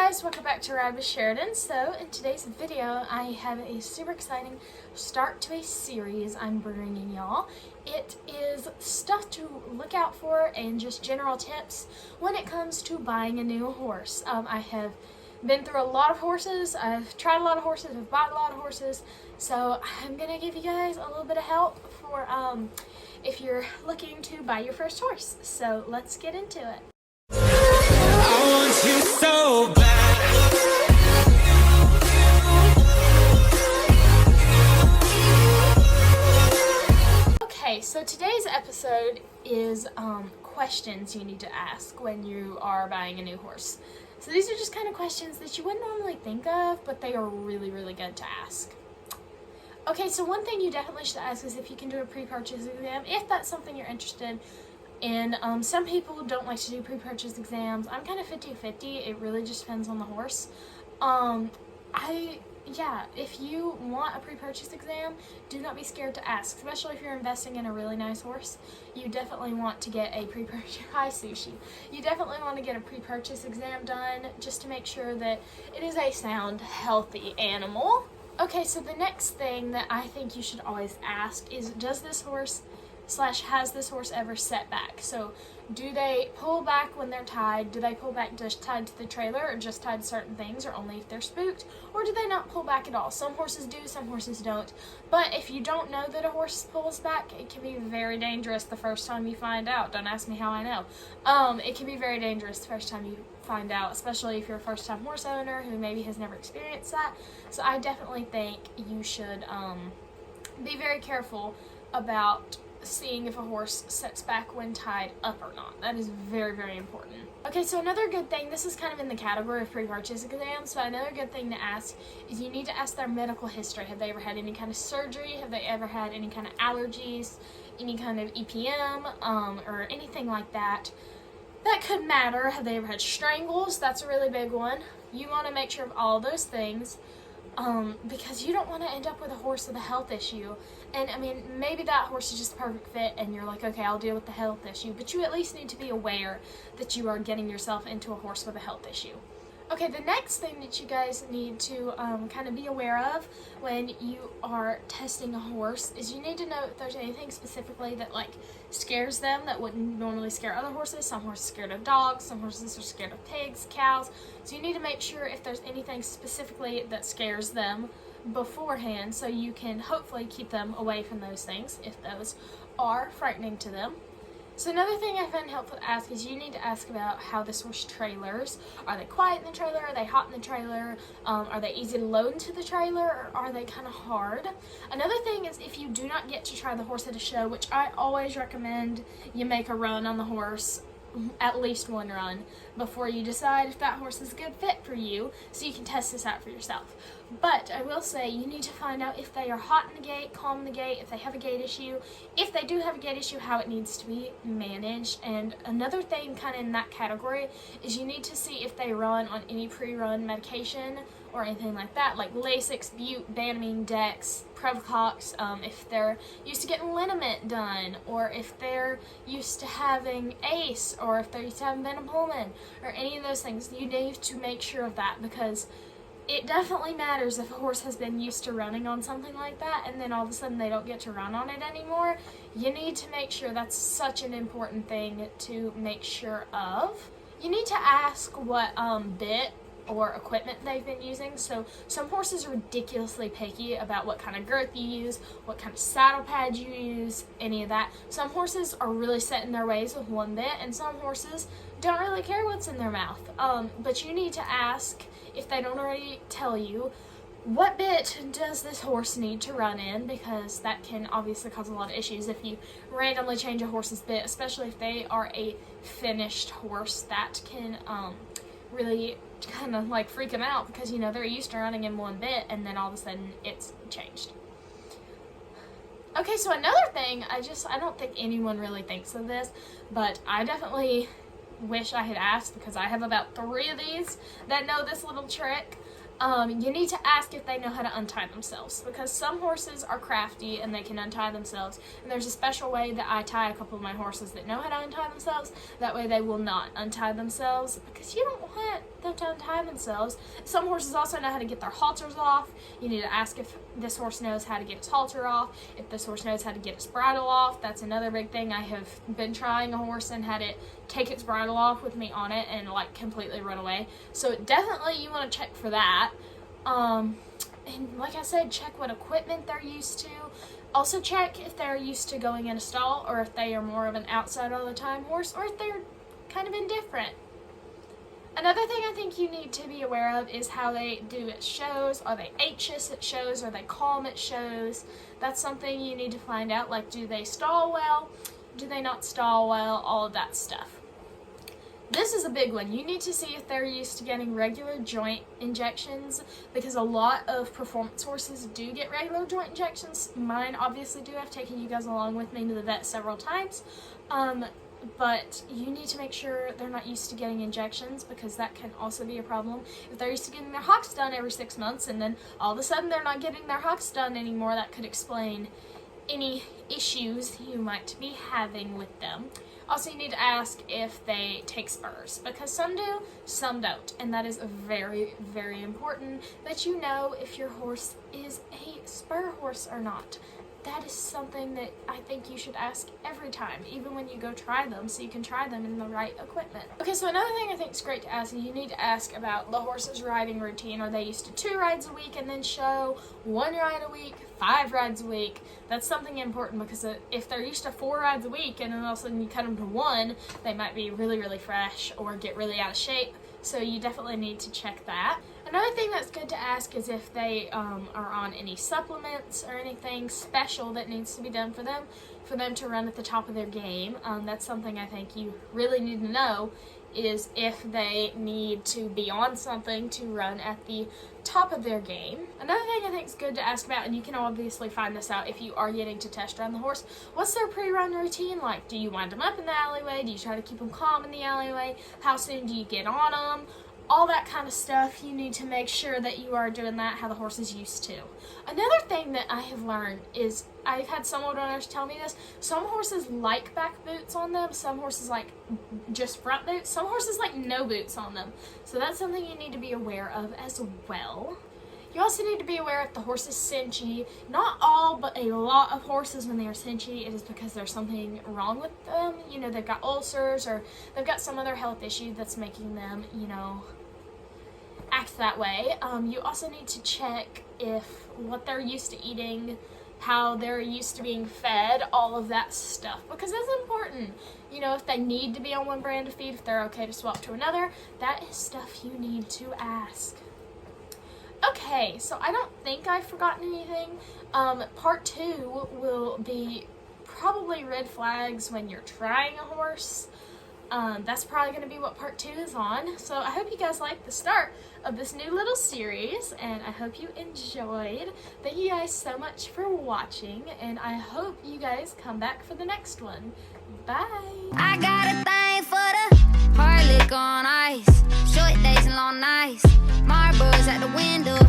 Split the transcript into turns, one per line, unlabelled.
guys, welcome back to Ride with Sheridan. So in today's video I have a super exciting start to a series I'm bringing y'all. It is stuff to look out for and just general tips when it comes to buying a new horse. I have been through a lot of horses, I've tried a lot of horses, I've bought a lot of horses, so I'm gonna give you guys a little bit of help for if you're looking to buy your first horse. So let's get into it.
I want you so bad.
Okay, so today's episode is questions you need to ask when you are buying a new horse. So these are just kind of questions that you wouldn't normally think of, but they are really, really good to ask. Okay, so one thing you definitely should ask is if you can do a pre-purchase exam, if that's something you're interested in. Some people don't like to do pre-purchase exams. I'm kind of 50-50. It really just depends on the horse. If you want a pre-purchase exam, do not be scared to ask, especially if you're investing in a really nice horse. You definitely want to get a pre-purchase, hi Sushi. You definitely want to get a pre-purchase exam done just to make sure that it is a sound, healthy animal. Okay, so the next thing that I think you should always ask is, does this horse has this horse ever set back? So do they pull back when they're tied? Do they pull back just tied to the trailer, or just tied to certain things, or only if they're spooked? Or do they not pull back at all? Some horses do, some horses don't. But if you don't know that a horse pulls back, it can be very dangerous the first time you find out. Don't ask me how I know. It can be very dangerous the first time you find out, especially if you're a first-time horse owner who maybe has never experienced that. So I definitely think you should be very careful about seeing if a horse sets back when tied up or not. That is very, very important. Okay, so another good thing, this is kind of in the category of pre-purchase exams, but another good thing to ask is you need to ask their medical history. Have they ever had any kind of surgery? Have they ever had any kind of allergies? Any kind of EPM, or anything like that? That could matter. Have they ever had strangles? That's a really big one. You want to make sure of all those things. Because you don't want to end up with a horse with a health issue. And I mean, maybe that horse is just a perfect fit and you're like, okay, I'll deal with the health issue. But you at least need to be aware that you are getting yourself into a horse with a health issue. Okay, the next thing that you guys need to kind of be aware of when you are testing a horse is you need to know if there's anything specifically that like scares them that wouldn't normally scare other horses. Some horses are scared of dogs, some horses are scared of pigs, cows. So you need to make sure if there's anything specifically that scares them beforehand so you can hopefully keep them away from those things if those are frightening to them. So another thing I find helpful to ask is you need to ask about how this horse trailers. Are they quiet in the trailer? Are they hot in the trailer? Are they easy to load into the trailer, or are they kind of hard? Another thing is if you do not get to try the horse at a show, which I always recommend you make a run on the horse, at least one run, before you decide if that horse is a good fit for you, so you can test this out for yourself. But I will say you need to find out if they are hot in the gate, calm in the gate, if they have a gait issue. If they do have a gait issue, how it needs to be managed. And another thing kind of in that category is you need to see if they run on any pre-run medication or anything like that, like Lasix, Butte, Banamine, Dex, Prevocox, if they're used to getting liniment done, or if they're used to having ACE, or if they're used to having Bentley, or any of those things. You need to make sure of that, because it definitely matters if a horse has been used to running on something like that and then all of a sudden they don't get to run on it anymore. You need to make sure. That's such an important thing to make sure of. You need to ask what bit or equipment they've been using. So some horses are ridiculously picky about what kind of girth you use, what kind of saddle pads you use, any of that. Some horses are really set in their ways with one bit, and some horses don't really care what's in their mouth. But you need to ask, if they don't already tell you, what bit does this horse need to run in, because that can obviously cause a lot of issues if you randomly change a horse's bit, especially if they are a finished horse. That can really kind of like freak them out, because you know they're used to running in one bit and then all of a sudden it's changed. Okay, so another thing, I don't think anyone really thinks of this, but I definitely wish I had asked, because I have about 3 of these that know this little trick. You need to ask if they know how to untie themselves, because some horses are crafty and they can untie themselves, and there's a special way that I tie a couple of my horses that know how to untie themselves. That way they will not untie themselves, because you don't want them to untie by themselves. Some horses also know how to get their halters off. You need to ask if this horse knows how to get its halter off, if this horse knows how to get its bridle off. That's another big thing. I have been trying a horse and had it take its bridle off with me on it and like completely run away. So definitely you want to check for that. And like I said, check what equipment they're used to. Also check if they're used to going in a stall, or if they are more of an outside all the time horse, or if they're kind of indifferent. Another thing I think you need to be aware of is how they do at shows. Are they anxious at shows? Are they calm at shows? That's something you need to find out. Like, do they stall well? Do they not stall well? All of that stuff. This is a big one. You need to see if they're used to getting regular joint injections, because a lot of performance horses do get regular joint injections. Mine obviously do. I've taken you guys along with me to the vet several times. But you need to make sure they're not used to getting injections, because that can also be a problem. If they're used to getting their hocks done every 6 months and then all of a sudden they're not getting their hocks done anymore, that could explain any issues you might be having with them. Also, you need to ask if they take spurs, because some do, some don't, and that is very, very important that you know if your horse is a spur horse or not. That is something that I think you should ask every time, even when you go try them, so you can try them in the right equipment. Okay, so another thing I think is great to ask, you need to ask about the horse's riding routine. Are they used to 2 rides a week and then show, 1 ride a week, 5 rides a week? That's something important, because if they're used to 4 rides a week and then all of a sudden you cut them to 1, they might be really, really fresh or get really out of shape. So you definitely need to check that. Another thing that's good to ask is if they are on any supplements or anything special that needs to be done for them to run at the top of their game. That's something I think you really need to know, is if they need to be on something to run at the top of their game. Another thing I think is good to ask about, and you can obviously find this out if you are getting to test run the horse, what's their pre-run routine like? Do you wind them up in the alleyway? Do you try to keep them calm in the alleyway? How soon do you get on them? All that kind of stuff, you need to make sure that you are doing that how the horse is used to. Another thing that I have learned is, I've had some old owners tell me this, some horses like back boots on them, some horses like just front boots, some horses like no boots on them. So that's something you need to be aware of as well. You also need to be aware if the horse is cinchy. Not all, but a lot of horses, when they are cinchy, it is because there's something wrong with them. You know, they've got ulcers or they've got some other health issue that's making them, you know, act that way. You also need to check if what they're used to eating, how they're used to being fed, all of that stuff, because that's important. You know, if they need to be on one brand of feed, if they're okay to swap to another, that is stuff you need to ask. Okay, so I don't think I've forgotten anything. Part 2 will be probably red flags when you're trying a horse. That's probably going to be what part 2 is on. So I hope you guys liked the start of this new little series, and I hope you enjoyed. Thank you guys so much for watching, and I hope you guys come back for the next one. Bye!
I got a thing for the hard lick on ice, short days and long nights, marbles at the window.